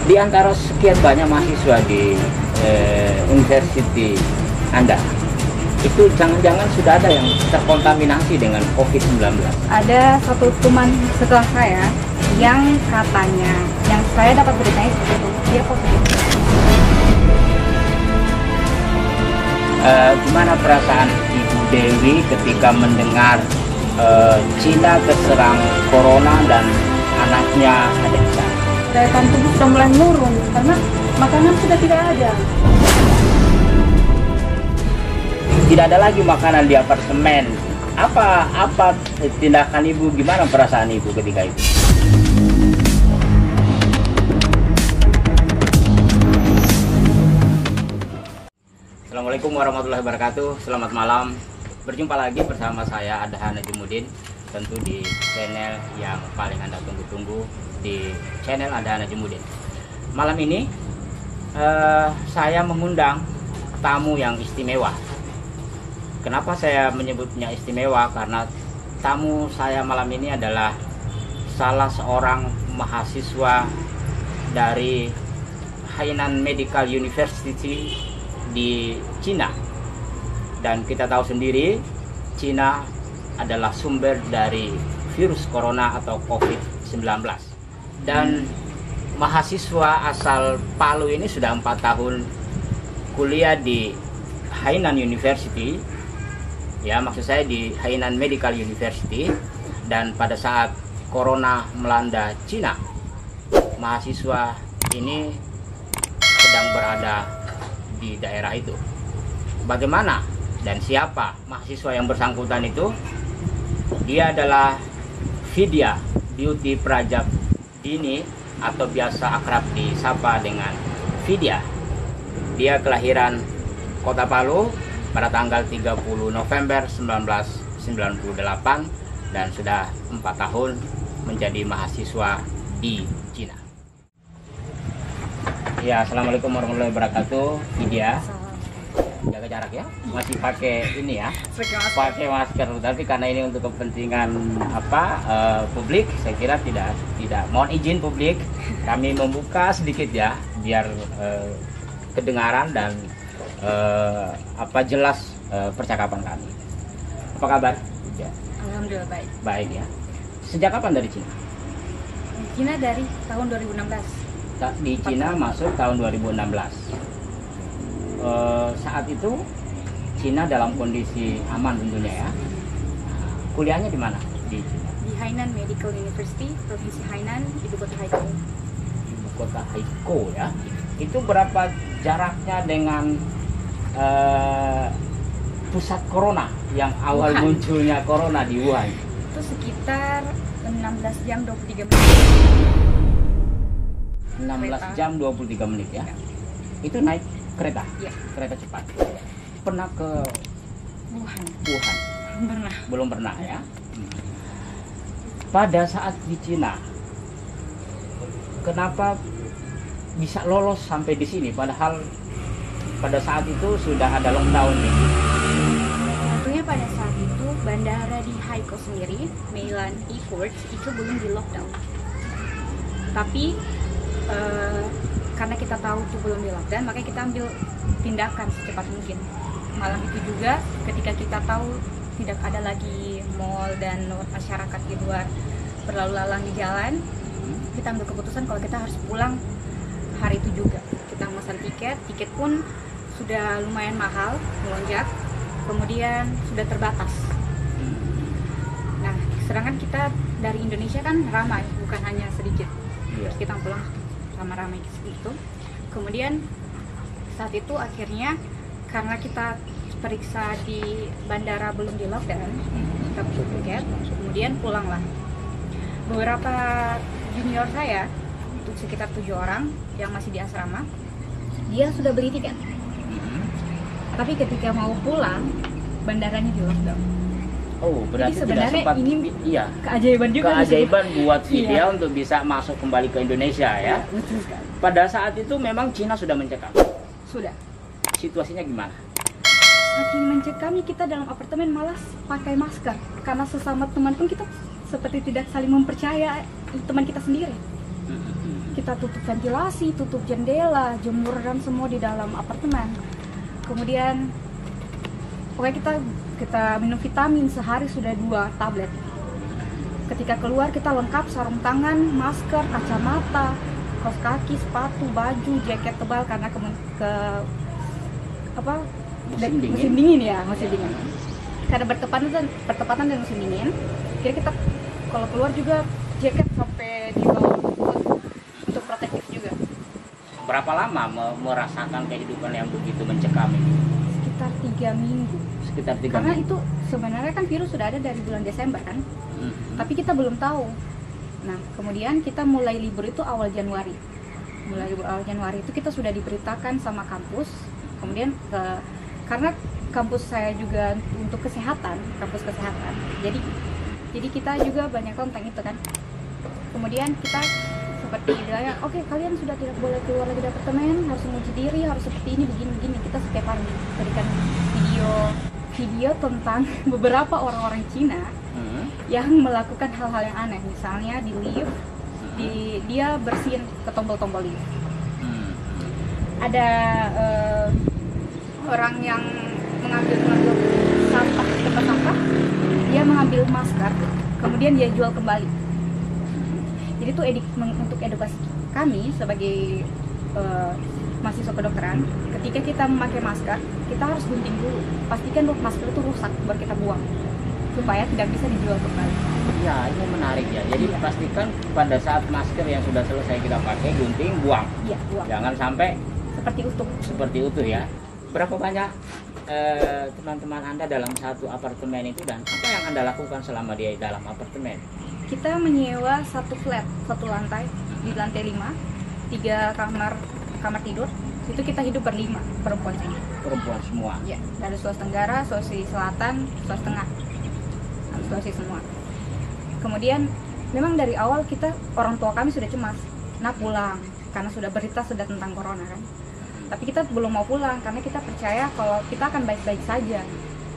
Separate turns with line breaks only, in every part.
Di antara sekian banyak mahasiswa di university Anda, itu jangan-jangan sudah ada yang terkontaminasi dengan COVID-19?
Ada satu teman sekelas saya yang katanya, yang saya dapat beritanya seperti itu, dia positif.
Gimana perasaan Ibu Dewi ketika mendengar Cina terserang corona dan anaknya ada di sana?
Daya tahan tubuh sudah mulai menurun karena makanan sudah tidak ada.
Tidak ada lagi makanan di apartemen. Apa tindakan Ibu? Gimana perasaan Ibu ketika itu? Assalamualaikum warahmatullahi wabarakatuh. Selamat malam. Berjumpa lagi bersama saya Adhan Najmuddin, tentu di channel yang paling Anda tunggu-tunggu, di channel Adhan Najmuddin. Malam ini saya mengundang tamu yang istimewa. Kenapa saya menyebutnya istimewa? Karena tamu saya malam ini adalah salah seorang mahasiswa dari Hainan Medical University di Cina. Dan kita tahu sendiri, Cina adalah sumber dari virus corona atau COVID-19. Dan mahasiswa asal Palu ini sudah 4 tahun kuliah di Hainan University. Ya, maksud saya di Hainan Medical University. Dan pada saat corona melanda Cina, mahasiswa ini sedang berada di daerah itu. Bagaimana dan siapa mahasiswa yang bersangkutan itu? Dia adalah Vidya Beauty Prajapdini atau biasa akrab disapa dengan Vidya. Dia kelahiran Kota Palu pada tanggal 30 November 1998 dan sudah 4 tahun menjadi mahasiswa di Cina. Ya, assalamualaikum warahmatullahi wabarakatuh, Vidya. Jaga jarak ya, masih pakai ini ya, pakai masker. Tapi karena ini untuk kepentingan publik, saya kira tidak mohon izin publik, kami membuka sedikit ya, biar kedengaran dan jelas percakapan kami. Apa kabar? Ya.
Alhamdulillah baik.
Baik ya. Sejak kapan dari Cina?
Di Cina dari tahun 2016.
Di Cina masuk tahun 2016. Saat itu Cina dalam kondisi aman tentunya ya. Kuliahnya di mana di Cina?
Di Hainan Medical University, Provinsi Hainan, Ibu Kota Haikou.
Ibu Kota Haikou ya. Itu berapa jaraknya dengan pusat corona yang awal
Wuhan.
Munculnya corona di Wuhan?
Itu sekitar 16 jam 23 menit.
16 jam 23 menit ya. Itu naik kereta?
Ya.
Kereta cepat. Pernah ke
Wuhan?
Wuhan?
Pernah.
Belum pernah ya. Pada saat di Cina, kenapa bisa lolos sampai di sini? Padahal pada saat itu sudah ada lockdown nih.
Tentunya pada saat itu bandara di Haikou sendiri, Meilan Airport, itu belum di lockdown. Tapi karena kita tahu itu belum di lockdown, makanya kita ambil tindakan secepat mungkin. Malam itu juga ketika kita tahu tidak ada lagi mall dan masyarakat di luar berlalu lalang di jalan, kita ambil keputusan kalau kita harus pulang hari itu juga. Kita memesan tiket pun sudah lumayan mahal, melonjak, kemudian sudah terbatas. Nah, sedangkan kita dari Indonesia kan ramai, bukan hanya sedikit. Terus kita pulang ramai-ramai gitu. Kemudian saat itu akhirnya karena kita periksa di bandara belum di lockdown, kita beli tiket, kemudian pulanglah. Beberapa junior saya, itu sekitar 7 orang yang masih di asrama, dia sudah beli tiket. Tapi ketika mau pulang, bandaranya di lockdown.
Oh, berarti
jadi sebenarnya
tidak sempat,
ini
iya,
keajaiban juga.
keajaiban buat Vidya
Iya.
untuk bisa masuk kembali ke Indonesia ya.
Betul sekali.
Pada saat itu memang Cina sudah mencekam.
Sudah.
Situasinya gimana?
Saking mencekami, kita dalam apartemen malas pakai masker karena sesama teman pun kita seperti tidak saling mempercaya teman kita sendiri. Kita tutup ventilasi, tutup jendela, jemur dan semua di dalam apartemen. Kemudian pokoknya kita minum vitamin sehari sudah 2 tablet. Ketika keluar kita lengkap sarung tangan, masker, kacamata, kaos kaki, sepatu, baju, jaket tebal karena musim dingin ya, musim dingin. Karena bertepatan dengan musim dingin, jadi kita kalau keluar juga jaket sampai di bawah untuk protektif juga.
Berapa lama merasakan kehidupan yang begitu mencekam ini?
Sekitar 3 minggu.
Sekitar 3
Karena
minggu.
itu sebenarnya kan virus sudah ada dari bulan Desember kan, tapi kita belum tahu. Nah kemudian kita mulai libur itu awal Januari. Mulai libur awal Januari itu kita sudah diberitakan sama kampus. Kemudian karena kampus saya juga untuk kesehatan, kampus kesehatan. Jadi kita juga banyak tentang itu kan. Kemudian kita seperti bilangnya, oke, kalian sudah tidak boleh keluar lagi dari apartemen, harus menguji diri, harus seperti ini, begini. Kita setiap hari berikan video tentang beberapa orang-orang Cina yang melakukan hal-hal yang aneh. Misalnya di lift, dia bersihin ke tombol-tombol lift. Ada orang yang mengambil sampah di tempat sampah, dia mengambil masker, kemudian dia jual kembali. Jadi itu untuk edukasi kami sebagai mahasiswa kedokteran, ketika kita memakai masker, kita harus gunting dulu, pastikan masker itu rusak baru kita buang, supaya tidak bisa dijual kembali.
Ya, ini menarik ya. Jadi pastikan pada saat masker yang sudah selesai kita pakai, gunting, buang.
Iya, buang.
Jangan sampai
seperti utuh
ya. Berapa banyak teman-teman Anda dalam satu apartemen itu, dan apa yang Anda lakukan selama dia dalam apartemen?
Kita menyewa satu flat, satu lantai, di lantai 5, 3 kamar tidur. Itu kita hidup berlima, perempuan semua.
Perempuan semua?
Ya, dari Sulawesi Tenggara, Sulawesi Selatan, Sulawesi Tengah, Sulawesi semua. Kemudian memang dari awal orang tua kami sudah cemas, nak pulang, karena sudah berita tentang corona kan. Tapi kita belum mau pulang karena kita percaya kalau kita akan baik-baik saja.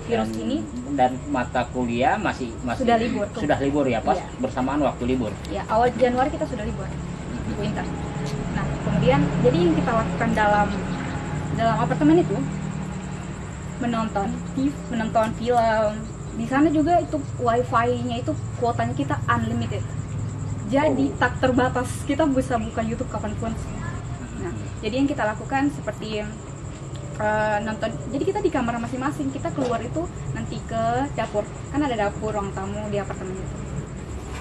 Virus ini
dan mata kuliah masih
sudah libur.
Sudah libur ya, pas bersamaan waktu libur.
Ya, awal Januari kita sudah libur. Winter. Nah, kemudian jadi yang kita lakukan dalam apartemen itu menonton film. Di sana juga itu wifi-nya itu kuotanya kita unlimited. Jadi tak terbatas, kita bisa buka YouTube kapanpun. Nah, jadi yang kita lakukan seperti nonton. Jadi kita di kamar masing-masing, kita keluar itu nanti ke dapur. Kan ada dapur, ruang tamu di apartemen itu.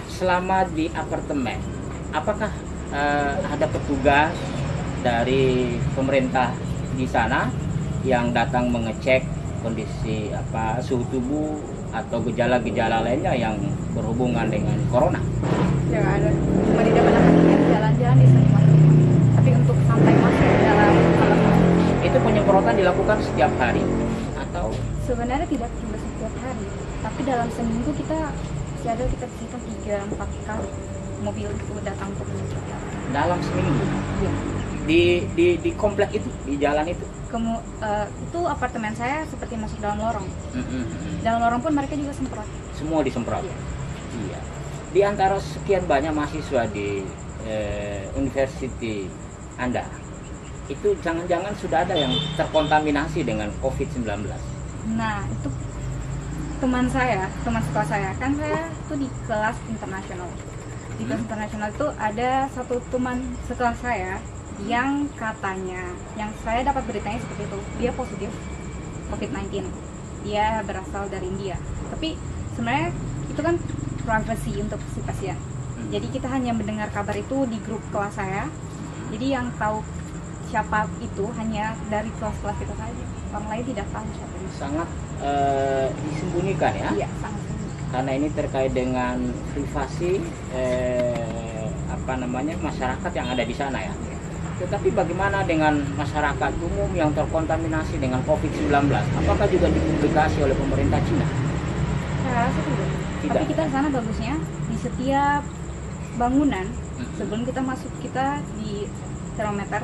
Selama di apartemen, apakah ada petugas dari pemerintah di sana yang datang mengecek kondisi suhu tubuh atau gejala-gejala lainnya yang berhubungan dengan corona?
Ya ada, cuma di depan apartemen, jalan-jalan di semua. Tapi untuk sampai masuk ke dalam apartemen,
itu penyemprotan dilakukan setiap hari atau?
Sebenarnya tidak cuma setiap hari, tapi dalam seminggu kita sekitar 3-4 kali mobil itu datang untuk menyemprot.
Dalam seminggu?
Iya.
Di komplek itu, di jalan itu?
Itu apartemen saya seperti masuk dalam lorong. Dalam lorong pun mereka juga semprot.
Semua disemprot?
Iya.
Di antara sekian banyak mahasiswa di university Anda, itu jangan-jangan sudah ada yang terkontaminasi dengan COVID-19?
Nah, itu teman sekolah saya, kan saya tuh di kelas internasional. Di kelas internasional itu ada satu teman sekelas saya yang katanya, yang saya dapat beritanya seperti itu, dia positif COVID-19. Dia berasal dari India. Tapi sebenarnya itu kan privacy untuk si pasien. Jadi kita hanya mendengar kabar itu di grup kelas saya. Jadi yang tahu siapa itu hanya dari kelas-kelas kita saja. Orang lain tidak tahu siapa itu.
Sangat disembunyikan ya?
Iya, sangat.
Karena ini terkait dengan privasi masyarakat yang ada di sana ya. Tetapi bagaimana dengan masyarakat umum yang terkontaminasi dengan COVID-19? Apakah juga dipublikasi oleh pemerintah Cina?
Saya rasa tidak. Tapi kita di sana bagusnya di setiap bangunan sebelum kita masuk kita di termometer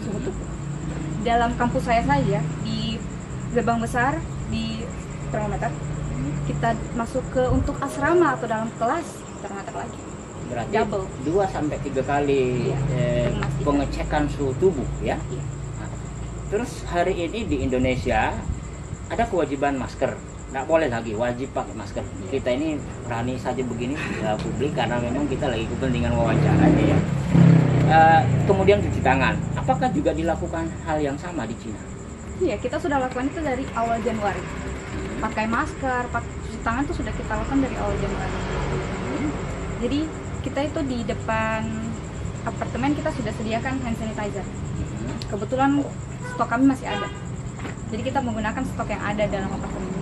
suhu tubuh. Dalam kampus saya saja di gerbang besar di termometer. Kita masuk ke untuk asrama atau dalam kelas termometer lagi.
Berarti
double.
2 sampai 3 kali pengecekan suhu tubuh ya.
Iya.
Nah, terus hari ini di Indonesia ada kewajiban masker. Nggak boleh lagi wajib pakai masker. Kita ini berani saja begini ya, publik karena memang kita lagi kepentingan wawancara ya. Kemudian cuci tangan. Apakah juga dilakukan hal yang sama di Cina?
Iya, kita sudah lakukan itu dari awal Januari. Pakai masker, cuci tangan itu sudah kita lakukan dari awal Januari. Jadi kita itu di depan apartemen kita sudah sediakan hand sanitizer. Kebetulan stok kami masih ada. Jadi kita menggunakan stok yang ada dalam apartemen.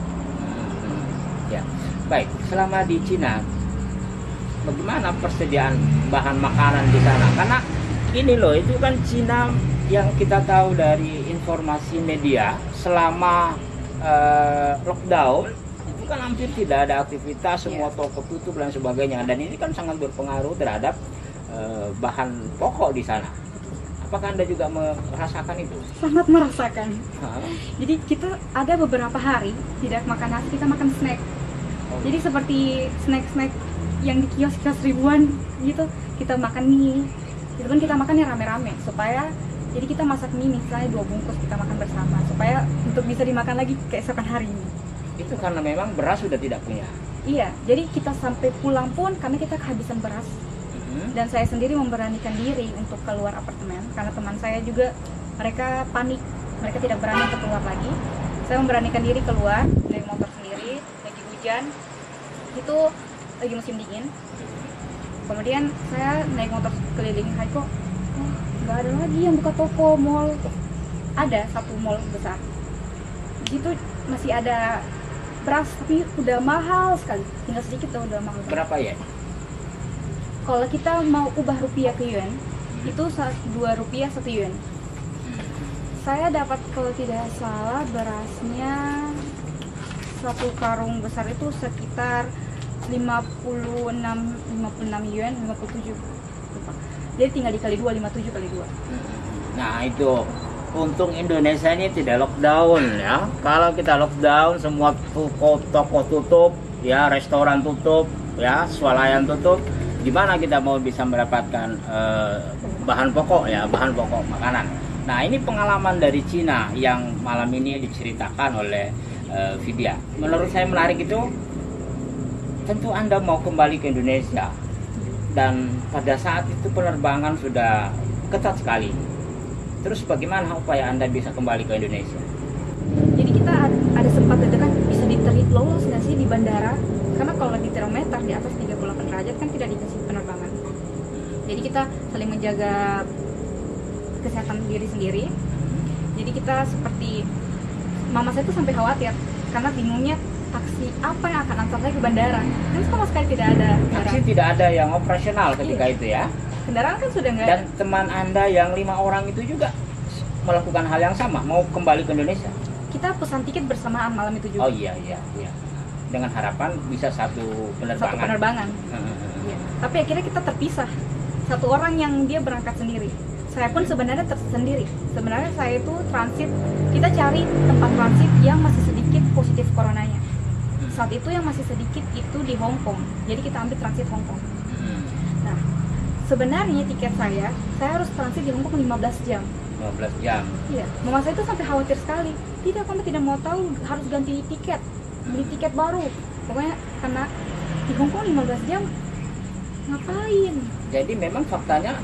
Ya, baik. Selama di Cina, bagaimana persediaan bahan makanan di sana? Karena ini loh, itu kan Cina yang kita tahu dari informasi media selama lockdown itu kan hampir tidak ada aktivitas, semua toko tutup dan sebagainya. Dan ini kan sangat berpengaruh terhadap bahan pokok di sana. Apakah Anda juga merasakan itu?
Sangat merasakan. Jadi kita ada beberapa hari tidak makan nasi, kita makan snack. Jadi seperti snack-snack yang di kios-kios ribuan gitu, kita makan mie. Itu kan kita makannya rame-rame supaya jadi kita masak mie misalnya 2 bungkus kita makan bersama supaya untuk bisa dimakan lagi keesokan harinya.
Itu karena memang beras sudah tidak punya.
Iya, jadi kita sampai pulang pun karena kita kehabisan beras. Dan saya sendiri memberanikan diri untuk keluar apartemen karena teman saya juga mereka panik, mereka tidak berani untuk keluar lagi. Saya memberanikan diri keluar naik motor sendiri, lagi hujan, itu lagi musim dingin. Kemudian saya naik motor keliling Haiko, nggak ada lagi yang buka toko, mall. Ada satu mall besar, di situ masih ada beras tapi udah mahal sekali, tinggal sedikit udah mahal.
Berapa ya?
Kalau kita mau ubah rupiah ke yuan, itu 2 rupiah 1 yuan. Saya dapat kalau tidak salah berasnya satu karung besar itu sekitar 56 yuan, 57. Jadi tinggal dikali 2, 57 kali 2.
Nah itu, untung Indonesia ini tidak lockdown ya. Kalau kita lockdown, semua toko tutup, ya restoran tutup, ya swalayan tutup. Gimana kita mau bisa mendapatkan bahan pokok ya, bahan pokok makanan. Nah ini pengalaman dari Cina yang malam ini diceritakan oleh Vidya. Menurut saya menarik itu, tentu Anda mau kembali ke Indonesia dan pada saat itu penerbangan sudah ketat sekali. Terus bagaimana upaya Anda bisa kembali ke Indonesia?
Jadi kita ada sempat dedekan bisa diterit lolos nggak sih di bandara? Karena kalau di termometer di atas 38 derajat kan tidak dikasih penerbangan. Jadi kita saling menjaga kesehatan diri sendiri. Jadi kita seperti mama saya tuh sampai khawatir karena bingungnya taksi apa yang akan antar saya ke bandara. Kan sama sekali tidak ada.
Taksi tidak ada yang operasional ketika itu ya.
Kendaraan kan sudah nggak.
Dan teman Anda yang 5 orang itu juga melakukan hal yang sama, mau kembali ke Indonesia.
Kita pesan tiket bersamaan malam itu juga.
Oh iya. Dengan harapan bisa satu penerbangan.
Ya. Tapi akhirnya kita terpisah. Satu orang yang dia berangkat sendiri. Saya pun sebenarnya tersendiri. Sebenarnya saya itu transit. Kita cari tempat transit yang masih sedikit positif coronanya. Saat itu yang masih sedikit itu di Hong Kong. Jadi kita ambil transit Hong Kong. Nah, sebenarnya tiket saya harus transit di Hong Kong 15 jam.
15 jam.
Iya. Mama saya itu sampai khawatir sekali. Tidak, kamu tidak mau tahu, harus ganti tiket. Beli tiket baru. Pokoknya karena di Hong Kong 15 jam ngapain?
Jadi memang faktanya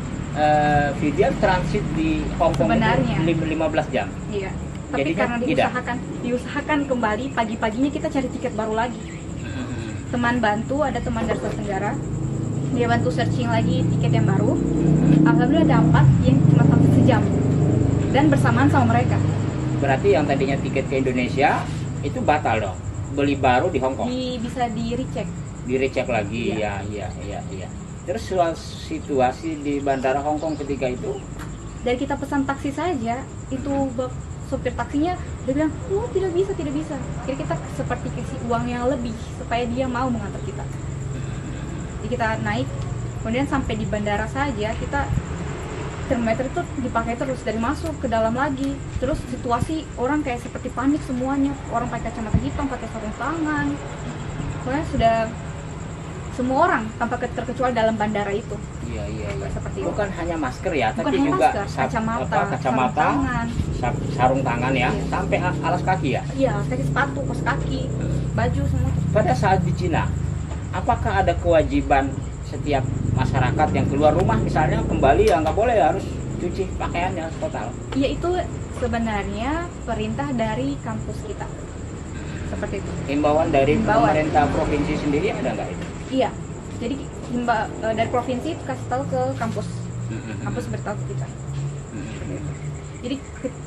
Vidya transit di Hong Kong
sebenarnya
15 jam.
Iya. Tapi
jadinya
karena diusahakan kembali pagi-paginya kita cari tiket baru lagi. Teman bantu, ada teman dari Sulawesi Tenggara. Dia bantu searching lagi tiket yang baru. Alhamdulillah dapat yang cuma sampai sejam. Dan bersamaan sama mereka.
Berarti yang tadinya tiket ke Indonesia itu batal dong. Beli baru di Hong Kong.
Bisa di recheck.
Di recheck lagi, iya. Terus situasi di bandara Hong Kong ketika itu?
Dari kita pesan taksi saja, itu sopir taksinya dia bilang, oh tidak bisa. Jadi kita seperti kasih uang yang lebih supaya dia mau mengantar kita. Jadi kita naik, kemudian sampai di bandara saja kita termometer itu dipakai terus dari masuk ke dalam lagi. Terus situasi orang kayak seperti panik semuanya, orang pakai kacamata hitam, pakai sarung tangan. Pokoknya sudah semua orang tanpa terkecuali dalam bandara itu.
Iya.
Seperti itu.
Bukan hanya masker ya,
Bukan
tapi
hanya
juga
masker, kacamata,
kacamata, sarung tangan ya,
Iya.
sampai alas kaki ya.
Iya, kaki sepatu, kaos kaki, baju semua.
Pada saat di Cina, apakah ada kewajiban setiap masyarakat yang keluar rumah misalnya kembali ya nggak boleh harus cuci pakaiannya total?
Iya, itu sebenarnya perintah dari kampus kita. Seperti itu.
Himbauan dari
Himbauan.
pemerintah provinsi sendiri ada nggak itu?
Iya. Jadi dari provinsi itu kasih tahu ke kampus. Kampus beritahu ke kita. Jadi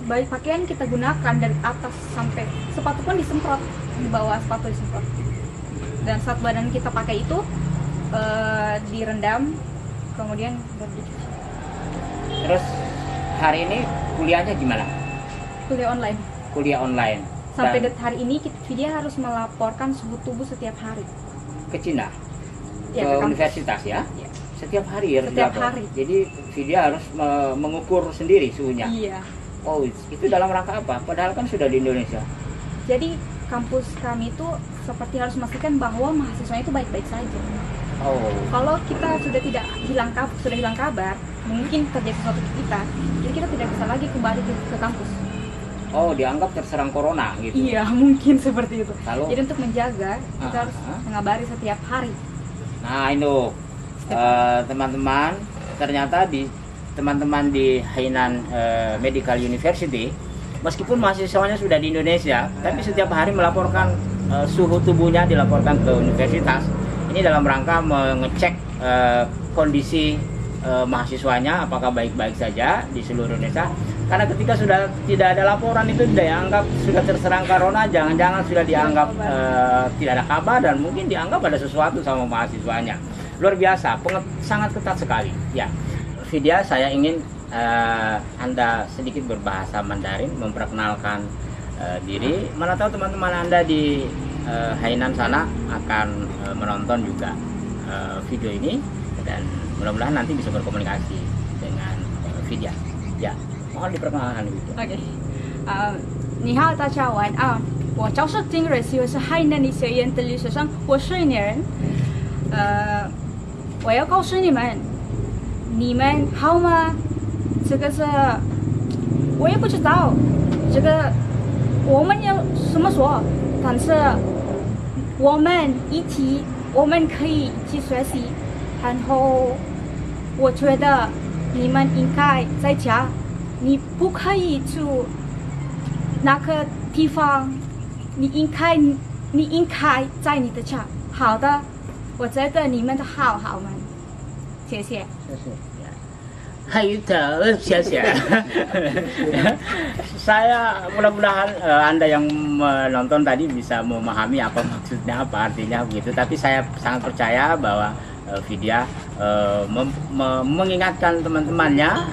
pakaian kita gunakan dari atas sampai sepatu pun disemprot, di bawah sepatu disemprot. Dan saat badan kita pakai itu direndam, kemudian berdicuci.
Terus hari ini kuliahnya gimana?
Kuliah online.
Kuliah online.
Sampai
Dan
hari ini dia harus melaporkan suhu tubuh setiap hari.
ke Cina,
Ya,
ke
ke kampus.
universitas ya?
Iya.
Setiap hari harus
Setiap
dilapor?
hari.
Jadi dia harus mengukur sendiri suhunya.
Iya.
Oh, itu dalam rangka apa? Padahal kan sudah di Indonesia.
Jadi kampus kami itu seperti harus memastikan bahwa mahasiswanya itu baik-baik saja.
Oh,
Kalau kita sudah hilang kabar, mungkin terjadi sesuatu ke kita, jadi kita tidak bisa lagi kembali ke kampus.
oh dianggap terserang corona gitu.
Iya, mungkin seperti itu.
Lalu,
Jadi untuk menjaga, kita harus mengabari setiap hari.
nah itu teman-teman, ternyata teman-teman di Hainan Medical University, meskipun mahasiswanya sudah di Indonesia, tapi setiap hari melaporkan suhu tubuhnya dilaporkan ke universitas. Ini dalam rangka mengecek kondisi mahasiswanya apakah baik-baik saja di seluruh Indonesia. Karena ketika sudah tidak ada laporan itu dianggap sudah terserang corona, jangan-jangan sudah dianggap tidak ada kabar dan mungkin dianggap ada sesuatu sama mahasiswanya. Luar biasa, sangat ketat sekali. Ya, Vidya, saya ingin Anda sedikit berbahasa Mandarin, memperkenalkan diri. Mana tahu teman-teman Anda di Hainan sana akan menonton juga video ini dan mudah-mudahan nanti bisa berkomunikasi dengan Vidya. Ya, mohon diperkenalkan gitu.
OK，你好，大家晚安。我叫是金瑞希，我是海南理学院的留学生，我是一年人。我要告诉你们，你们好吗？这个是我也不知道，这个我们要怎么说？但是我们一起，我们可以一起学习。然后我觉得你们应该在家，你不可以去那个地方，你应该在你的家。好的，我觉得你们的好们，谢谢。
Hai Syasya. Saya mudah-mudahan Anda yang menonton tadi bisa memahami apa maksudnya, apa artinya begitu. Tapi saya sangat percaya bahwa Vidya mengingatkan teman-temannya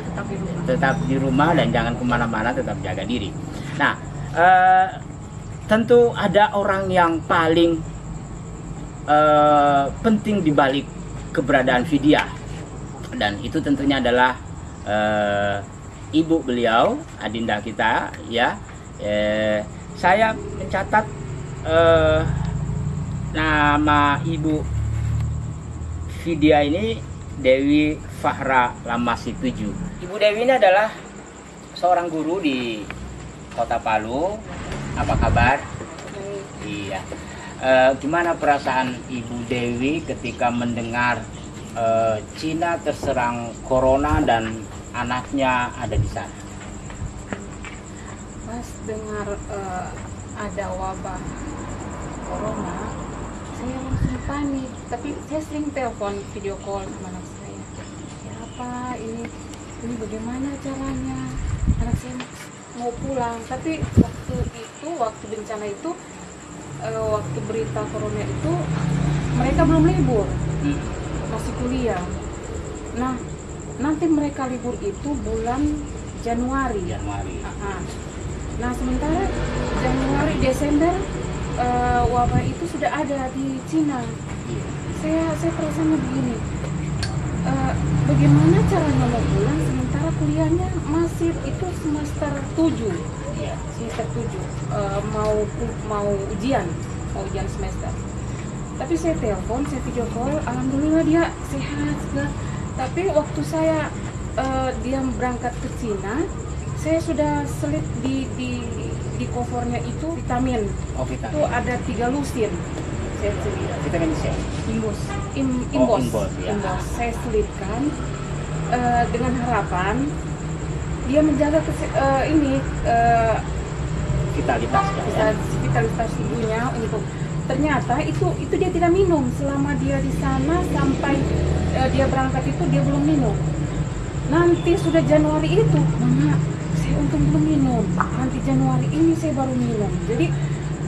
tetap di rumah dan jangan kemana-mana, tetap jaga diri. Nah, tentu ada orang yang paling penting di balik keberadaan Vidya, dan itu tentunya adalah ibu beliau, adinda kita ya. Saya mencatat nama ibu Vidya ini Dewi Fahra Lamasi 7. Ibu Dewi ini adalah seorang guru di Kota Palu. Apa kabar? Iya. Gimana perasaan Ibu Dewi ketika mendengar Cina terserang corona dan anaknya ada di sana?
Pas dengar ada wabah corona, saya langsung panik. Tapi saya sering telepon video call sama anak saya. Siapa ini bagaimana caranya? Anak saya mau pulang. Tapi waktu bencana itu, waktu berita corona itu, mereka belum libur. Masih kuliah. Nah, nanti mereka libur itu bulan Januari. Nah, sementara Januari, Desember wabah itu sudah ada di Cina. Saya perasaannya begini. Bagaimana caranya mau pulang sementara kuliahnya masih itu semester 7. Semester 7 mau ujian semester. Tapi saya telepon, saya video call, alhamdulillah dia sehat segala. Tapi waktu saya dia berangkat ke Cina, saya sudah selit di covernya itu vitamin.
Oh, vitamin.
Itu ada 3 lusin. Saya selit.
Vitamin C.
Imbos.
Imbos, ya.
Imbos. Saya selipkan dengan harapan dia menjaga vitalitas ibunya untuk. Ternyata itu dia tidak minum selama dia di sana sampai dia berangkat itu dia belum minum. Nanti sudah Januari itu, Mama, saya untung belum minum. Nanti Januari ini saya baru minum. Jadi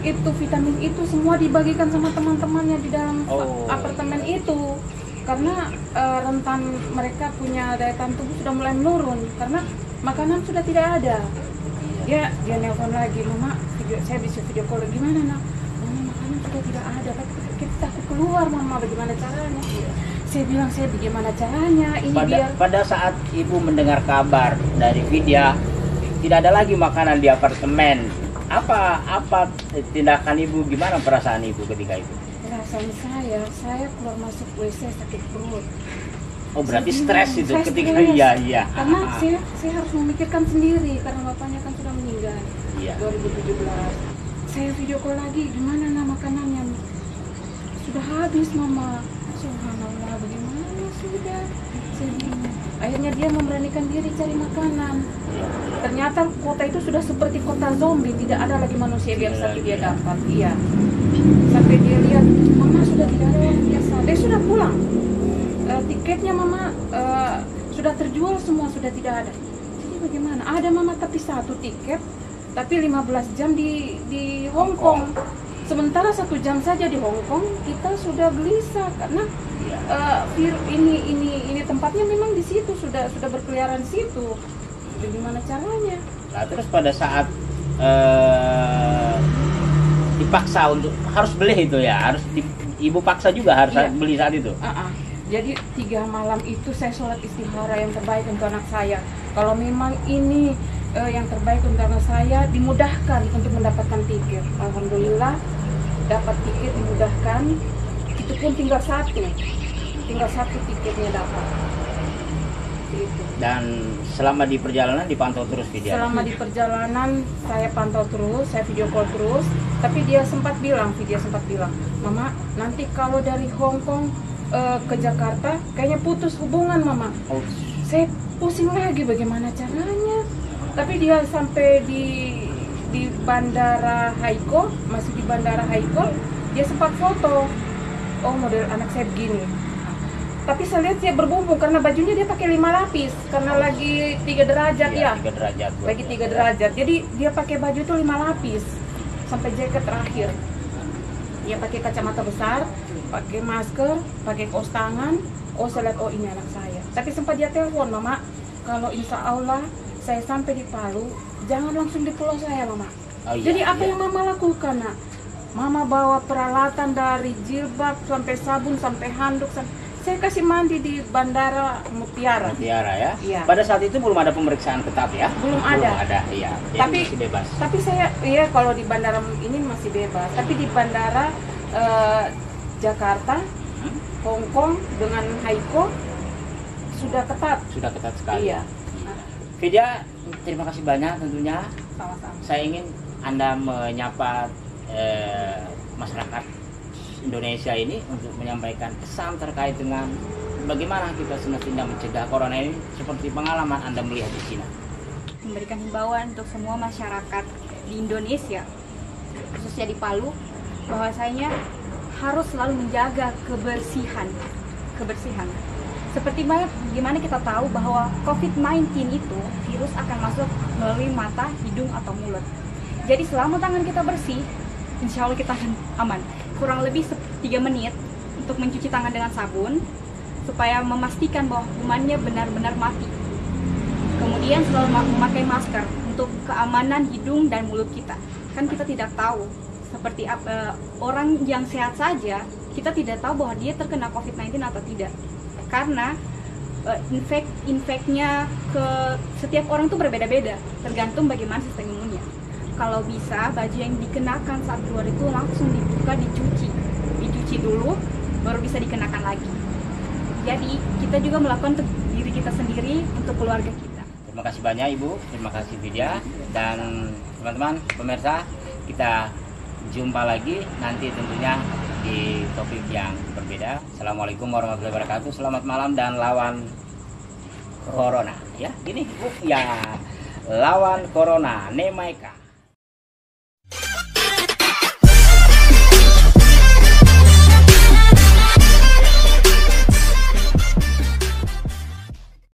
itu vitamin itu semua dibagikan sama teman-temannya di dalam apartemen itu. Karena rentan mereka punya daya tahan tubuh sudah mulai menurun karena makanan sudah tidak ada. Dia nelpon lagi, Mama, saya bisa video call gimana nak? Mama, makanan sudah tidak ada, tapi kita takut keluar, Mama, bagaimana caranya? Saya bilang, saya bagaimana caranya? Ini
pada saat ibu mendengar kabar dari Vidya tidak ada lagi makanan di apartemen, apa tindakan ibu, gimana perasaan ibu ketika itu?
Perasaan saya keluar masuk WC sakit perut.
Oh, berarti stres itu ketika
stres.
Iya.
Karena saya harus memikirkan sendiri karena bapaknya kan sudah meninggal.
Iya.
2017. Saya video call lagi, gimana nah makanannya? Sudah habis, Mama. Subhanallah, bagaimana sudah? Saya bingung. Akhirnya dia memberanikan diri cari makanan. Ternyata kota itu sudah seperti kota zombie, tidak ada lagi manusia biasa dia dapat. Iya. Sampai dia lihat, Mama sudah tidak ada orang biasa. Dia sudah pulang. Tiketnya Mama sudah terjual semua, sudah tidak ada. Jadi bagaimana? Ada Mama tapi 1 tiket, tapi 15 jam di Hong Kong. Sementara 1 jam saja di Hong Kong kita sudah gelisah karena ini tempatnya memang di situ sudah berkeliaran di situ. Jadi gimana caranya?
Nah, terus pada saat dipaksa untuk harus beli itu ya, ibu paksa juga harus beli saat itu.
Jadi 3 malam itu saya sholat istihara yang terbaik untuk anak saya. Kalau memang ini yang terbaik untuk anak saya, dimudahkan untuk mendapatkan tiket. Alhamdulillah dapat tiket, dimudahkan. Itu pun tinggal satu tiketnya dapat. Itu.
Dan selama di perjalanan dipantau terus Vidya?
Selama di perjalanan saya pantau terus, saya video call terus. Tapi Vidya sempat bilang, Mama, nanti kalau dari Hong Kong ke Jakarta kayaknya putus hubungan, Mama. Saya pusing lagi bagaimana caranya. Tapi dia sampai di Bandara Haiko, masih di Bandara Haiko, dia sempat foto. Oh, model anak saya begini. Tapi saya lihat dia berbumbung karena bajunya dia pakai 5 lapis karena lagi 3 derajat ya.
3 derajat.
Lagi 3 derajat. Jadi dia pakai baju itu 5 lapis sampai jaket terakhir. Dia pakai kacamata besar, pakai masker, pakai kaos tangan. Oh, saya lihat, oh ini anak saya. Tapi sempat dia telepon, Mama, kalau insya Allah saya sampai di Palu, jangan langsung di pulau saya, Mama. Jadi apa yang Mama lakukan, nak? Mama bawa peralatan dari jilbab sampai sabun sampai handuk. Saya kasih mandi di Bandara Mutiara.
Mutiara ya?
Iya.
Pada saat itu belum ada pemeriksaan ketat ya?
Belum ada,
iya.
Tapi
masih bebas.
Tapi saya, iya kalau di bandara ini masih bebas. Tapi di bandara Jakarta, Hong Kong dengan Haiko sudah ketat.
Sudah ketat sekali.
Iya.
Vidya, terima kasih banyak tentunya.
Sama-sama.
Saya ingin Anda menyapa masyarakat Indonesia ini untuk menyampaikan pesan terkait dengan bagaimana kita semestinya mencegah corona ini seperti pengalaman Anda melihat di Cina.
Memberikan himbauan untuk semua masyarakat di Indonesia, khususnya di Palu, bahwasanya harus selalu menjaga kebersihan. Seperti gimana kita tahu bahwa COVID-19 itu virus akan masuk melalui mata, hidung atau mulut. Jadi selama tangan kita bersih, insya Allah kita aman. Kurang lebih 3 menit untuk mencuci tangan dengan sabun supaya memastikan bahwa kumannya benar-benar mati. Kemudian selalu memakai masker untuk keamanan hidung dan mulut kita. Kan kita tidak tahu seperti orang yang sehat saja, kita tidak tahu bahwa dia terkena COVID-19 atau tidak. Karena infeknya ke setiap orang itu berbeda-beda, tergantung bagaimana sistem imunnya. Kalau bisa baju yang dikenakan saat keluar itu langsung dibuka, dicuci dicuci dulu, baru bisa dikenakan lagi. Jadi kita juga melakukan untuk diri kita sendiri, untuk keluarga kita.
Terima kasih banyak Ibu, terima kasih Vidya, dan teman-teman pemirsa, kita jumpa lagi nanti tentunya di topik yang berbeda. Assalamualaikum warahmatullahi wabarakatuh. Selamat malam dan lawan Corona. Ya, gini Bu, ya lawan Corona, Nemaika.